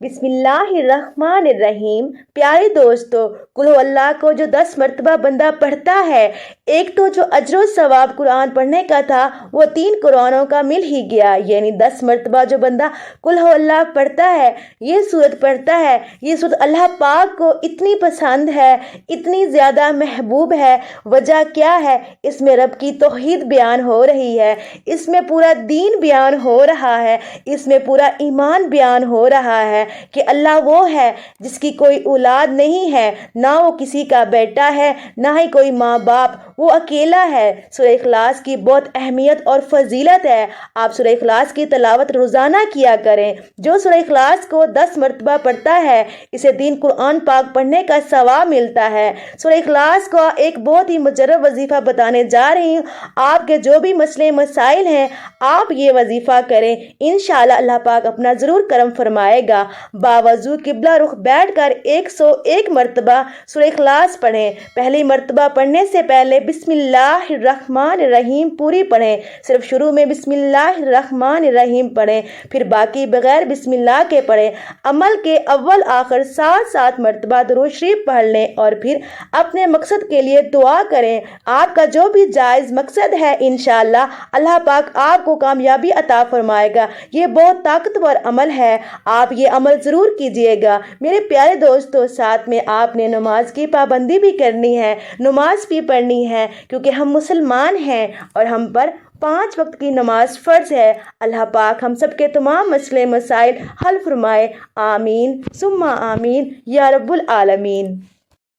بسم اللہ الرحمن الرحیم۔ پیارے دوستو، قل ہو اللہ کو جو 10 مرتبہ بندہ پڑھتا ہے، ایک تو جو اجر و ثواب قرآن پڑھنے کا تھا وہ 3 قرآنوں کا مل ہی گیا، یعنی 10 مرتبہ جو بندہ قل ہو اللہ پڑھتا ہے، یہ سورت پڑھتا ہے، یہ سورت اللہ پاک کو اتنی پسند ہے، اتنی زیادہ محبوب ہے۔ وجہ کیا ہے؟ اس میں رب کی توحید بیان ہو رہی ہے، اس میں پورا دین بیان ہو رہا ہے، اس میں پورا ایمان بیان ہو رہا ہے کہ اللہ وہ ہے جس کی کوئی اولاد نہیں ہے، نہ وہ کسی کا بیٹا ہے، نہ ہی کوئی ماں باپ، وہ اکیلا ہے۔ سورہ اخلاص کی بہت اہمیت اور فضیلت ہے۔ آپ سورہ اخلاص کی تلاوت روزانہ کیا کریں۔ جو سورہ اخلاص کو 10 مرتبہ پڑھتا ہے، اسے 3 قرآن پاک پڑھنے کا ثواب ملتا ہے۔ سورہ اخلاص کا ایک بہت ہی مجرب وظیفہ بتانے جا رہی ہوں۔ آپ کے جو بھی مسئلے مسائل ہیں، آپ یہ وظیفہ کریں، انشاءاللہ اللہ پاک اپنا ضرور کرم فرمائے گا۔ باوضو قبلہ رخ بیٹھ کر 101 مرتبہ سورہ اخلاص پڑھیں۔ پہلی مرتبہ پڑھنے سے پہلے بسم اللہ الرحمن الرحیم پوری پڑھیں، صرف شروع میں بسم اللہ الرحمن الرحیم پڑھیں، پھر باقی بغیر بسم اللہ کے پڑھیں۔ عمل کے اول آخر 7 مرتبہ درود شریف پڑھ لیں اور پھر اپنے مقصد کے لیے دعا کریں۔ آپ کا جو بھی جائز مقصد ہے، انشاءاللہ اللہ پاک آپ کو کامیابی عطا فرمائے گا۔ یہ بہت طاقتور عمل ہے، آپ یہ عمل ضرور کیجئے گا۔ میرے پیارے دوستو، ساتھ میں آپ نے نماز کی پابندی بھی کرنی ہے، نماز بھی پڑھنی ہے، کیونکہ ہم مسلمان ہیں اور ہم پر 5 وقت کی نماز فرض ہے۔ اللہ پاک ہم سب کے تمام مسئلے مسائل حل فرمائے۔ آمین ثم آمین یا رب العالمین۔